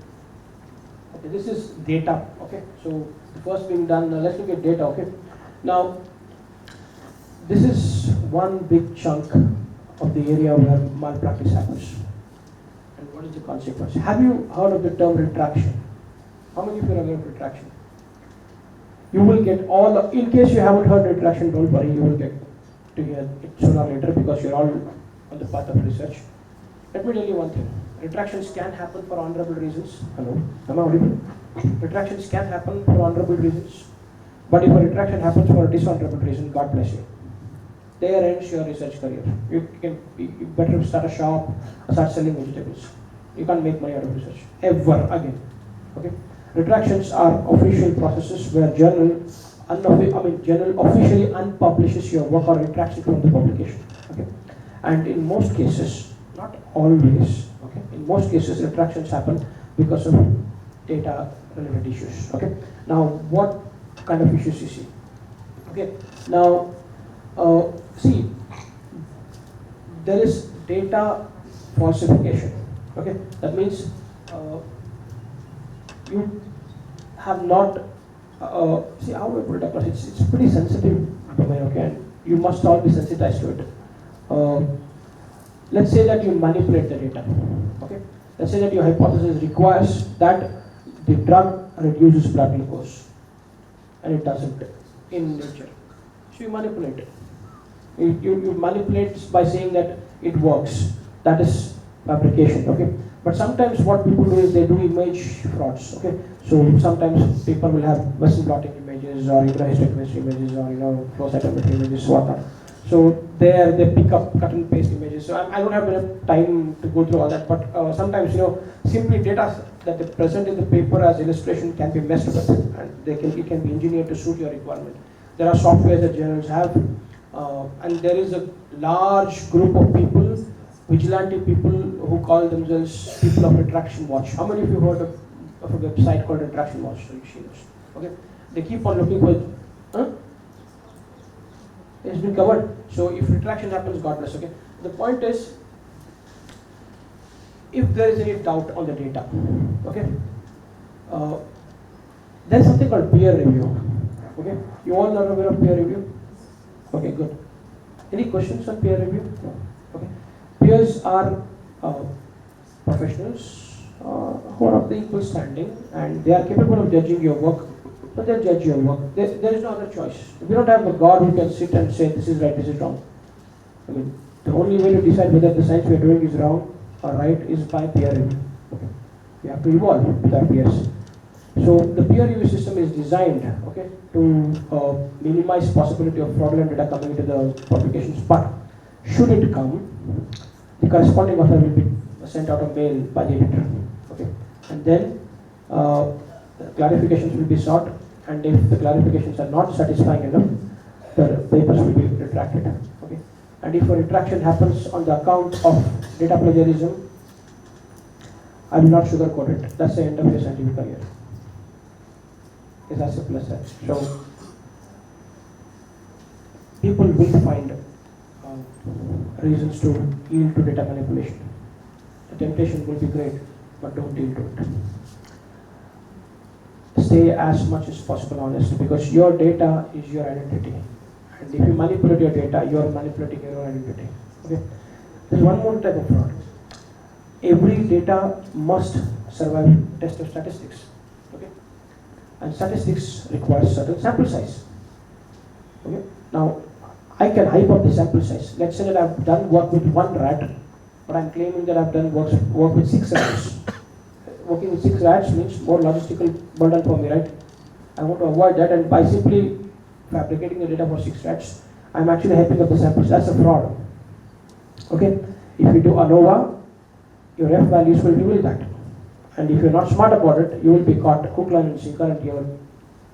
A: Okay, this is data. Okay, so the first being done. Let's look at data. Okay. Now, this is one big chunk of the area where malpractice happens. And what is the consequence? Have you heard of the term retraction? How many of you are aware of retraction? You will get all. In case you haven't heard retraction, don't worry. You will get to hear it sooner or later, because you're all on the path of research. Let me tell you one thing. Retractions can happen for honorable reasons. Hello? Am I audible? Retractions can happen for honorable reasons. But if a retraction happens for a dishonorable reason, God bless you. There ends your research career. You better start a shop or start selling vegetables. You can't make money out of research. Ever again. Okay? Retractions are official processes where journal officially unpublishes your work or retracts it from the publication. Okay? And in most cases, not always, okay, in most cases retractions happen because of data related issues. Okay, now what kind of issues you see? Okay, now see, there is data falsification. Okay, that means you have not see how we put it across. It's pretty sensitive domain. Okay, and you must all be sensitized to it. Let's say that you manipulate the data. Okay. Let's say that your hypothesis requires that the drug reduces blood glucose. and it doesn't in nature. So you manipulate it. You manipulate by saying that it works. That is fabrication, okay? But sometimes what people do is they do image frauds, okay? So sometimes people will have Western blotting images or histochemistry images or flow cytometry images, whatnot. So there they pick up cut and paste images. So I don't have enough time to go through all that, but sometimes simply data that they present in the paper as illustration can be messed with, and it can be engineered to suit your requirement. There are softwares that journals have, and there is a large group of people, vigilante people who call themselves people of Retraction Watch. How many of you heard of a website called Retraction Watch? Okay, they keep on looking for. It's been covered. So if retraction happens, God bless. Okay. The point is, if there is any doubt on the data, okay, there is something called peer review. Okay. You all are aware of peer review? Okay, good. Any questions on peer review? No. Okay. Peers are professionals who are of the equal standing, and they are capable of judging your work. But they'll judge your work. There is no other choice. We don't have a God who can sit and say this is right, this is wrong. I mean, the only way to decide whether the science we are doing is wrong or right is by peer review. Okay. We have to evolve with our peers. So the peer review system is designed, okay, to minimize possibility of fraudulent data coming into the publications. But should it come, the corresponding author will be sent out a mail by the editor. Okay, and then clarifications will be sought. And if the clarifications are not satisfying enough, the papers will be retracted. Okay? And if a retraction happens on the account of data plagiarism, I will not sugarcoat it. That's the end of your scientific career. It's as simple as that. So, people will find reasons to yield to data manipulation. The temptation will be great, but don't yield to it. Stay as much as possible honest, because your data is your identity, and if you manipulate your data, you are manipulating your own identity. Okay. There's one more type of fraud. Every data must survive test of statistics. Okay, and statistics requires certain sample size. Okay. Now, I can hype up the sample size. Let's say that I've done work with one rat, but I'm claiming that I've done work with 6 rats. Working with 6 rats means more logistical burden for me, right? I want to avoid that, and by simply fabricating the data for 6 rats, I'm actually hyping up the samples. That's a fraud. Okay? If you do ANOVA, your F values will reveal that. And if you're not smart about it, you will be caught hook, line, and sinker, and you're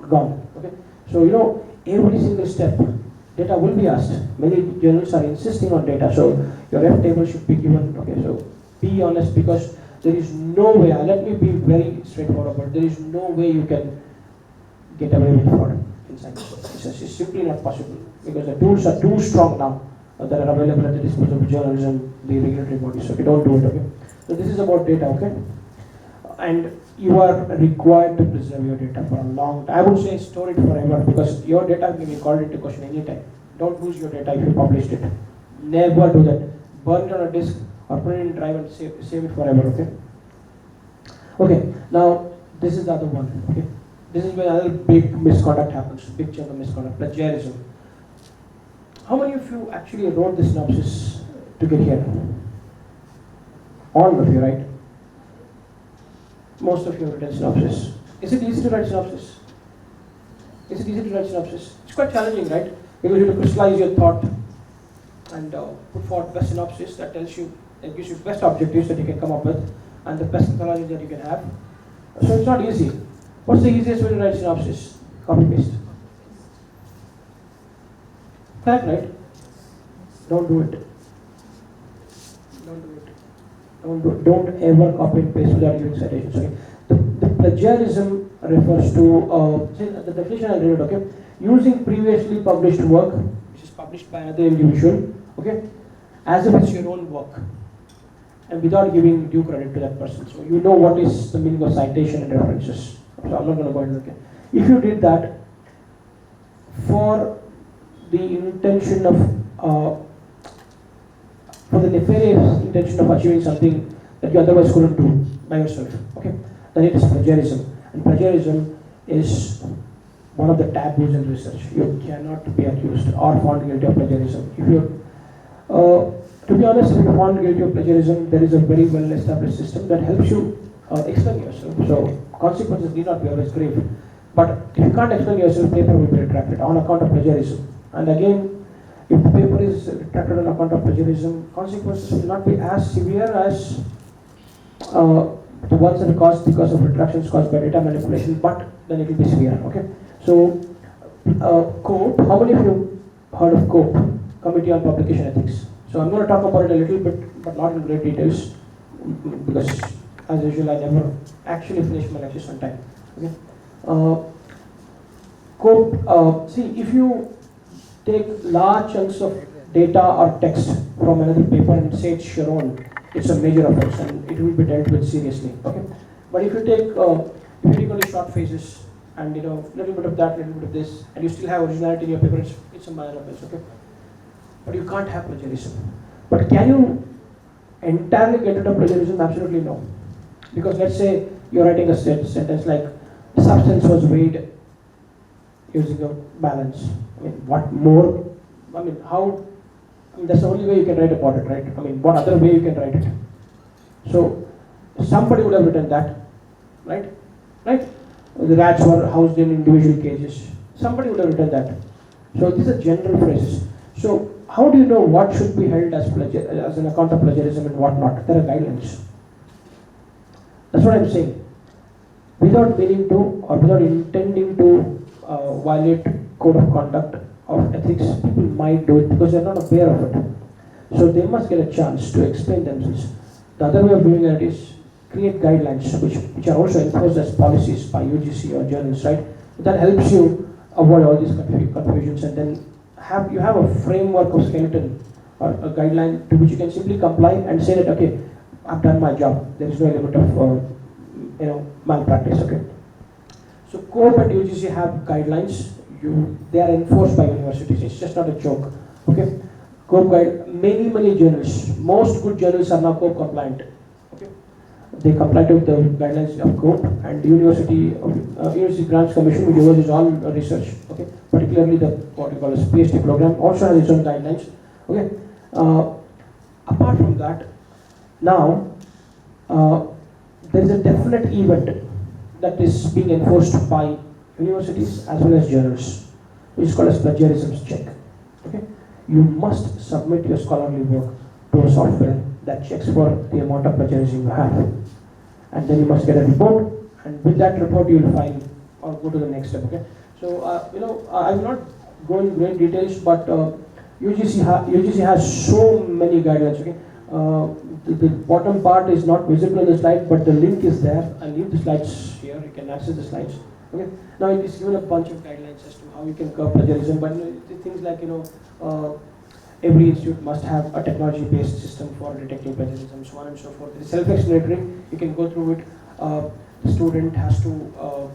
A: gone. Okay? So, every single step, data will be asked. Many journals are insisting on data, so your F table should be given. Okay? So, be honest, because there is no way, let me be very straightforward about it, there is no way you can get away with fraud in science. It's simply not possible, because the tools are too strong now that are available at the disposal of journals and the regulatory bodies. Okay, don't do it, okay? So this is about data, okay? And you are required to preserve your data for a long time. I would say store it forever, because your data can be called into question anytime. Don't lose your data if you published it. Never do that. Burn it on a disk, or put it in drive and save it forever, okay? Okay, now this is the other one, okay? This is where another big misconduct happens, big chunk of misconduct, plagiarism. How many of you actually wrote the synopsis to get here? All of you, right? Most of you have written synopsis. Is it easy to write synopsis? Is it easy to write synopsis? It's quite challenging, right? Because you have to crystallize your thought and put forward best synopsis that gives you best objectives that you can come up with and the best methodology that you can have. So it's not easy. What's the easiest way to write synopsis? Copy paste. Correct, right? Don't do it. Don't do it. Don't ever copy and paste without giving citations. Okay? The plagiarism refers to the definition I read it. Okay, using previously published work, which is published by another individual. Okay, as if it's your own work, and without giving due credit to that person. So you know what is the meaning of citation and references. So I'm not going to go into it. Okay. If you did that for the intention of, for the nefarious intention of achieving something that you otherwise couldn't do by yourself, okay, then it is plagiarism. And plagiarism is one of the taboos in research. You cannot be accused or found guilty of plagiarism. If you, to be honest, if you're found guilty of plagiarism, there is a very well-established system that helps you explain yourself. So consequences need not be always grave. But if you can't explain yourself, paper will be retracted on account of plagiarism. And again, if the paper is retracted on account of plagiarism, consequences will not be as severe as the ones that are caused because of retractions caused by data manipulation, but then it will be severe. Okay. So, COPE. How many of you heard of COPE, Committee on Publication Ethics? So I'm going to talk about it a little bit, but not in great details, because as usual, I never actually finish my lectures on time. Okay. COPE. See, if you take large chunks of data or text from another paper and say it's your own, it's a major offense and it will be dealt with seriously. Okay. But if you take only short phases and little bit of that, little bit of this, and you still have originality in your paper, it's a minor offense. Okay. But you can't have plagiarism. But can you entirely get rid of plagiarism? Absolutely no. Because let's say you're writing a sentence like, the substance was weighed using a balance. I mean, what more? I mean, how? I mean, that's the only way you can write about it, right? I mean, what other way you can write it? So, somebody would have written that, right? Right? The rats were housed in individual cages. Somebody would have written that. So, these are general phrases. So, how do you know what should be held as an account of plagiarism and what not? There are guidelines. That's what I'm saying. Without meaning to or without intending to violate code of conduct of ethics, people might do it because they're not aware of it. So they must get a chance to explain themselves. The other way of doing it is create guidelines which are also enforced as policies by UGC or journals, right? That helps you avoid all these confusions, and then you have a framework of skeleton or a guideline to which you can simply comply and say that, okay, I've done my job. There is no element of malpractice. Okay. So COPE and UGC have guidelines. They are enforced by universities. It's just not a joke. Okay. COPE guide. Many journals. Most good journals are now COPE compliant. Okay. They comply with the guidelines of COPE, and the University Grants Commission, which oversees all research. Okay. Particularly the what we call as PhD program also has its own guidelines. Okay. Apart from that, now there is a definite event that is being enforced by universities as well as journals, which is called as plagiarism check. Okay, you must submit your scholarly work to a software that checks for the amount of plagiarism you have, and then you must get a report, and with that report you will file or go to the next step. Okay, so I will not go in great details, but UGC has so many guidelines. Okay. The bottom part is not visible on the slide, but the link is there. I'll leave the slides here. You can access the slides. Okay. Now it is given a bunch of guidelines as to how you can curb plagiarism, but things like every institute must have a technology-based system for detecting plagiarism, so on and so forth. It is self-explanatory. You can go through it. The student has to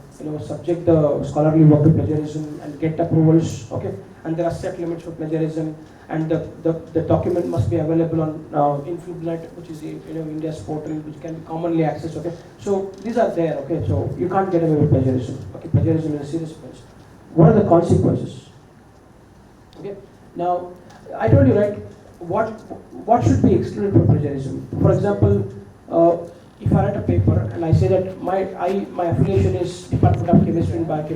A: subject the scholarly work to plagiarism and get approvals. Okay. And there are set limits for plagiarism, and the document must be available on Influblnet, which is India's portal, which can be commonly accessed. Okay, so these are there. Okay, so you can't get away with plagiarism. Okay, plagiarism is a serious offense. What are the consequences? Okay, now I told you, right, what should be excluded from plagiarism. For example, if I write a paper and I say that my affiliation is Department of Chemistry and Biochemistry.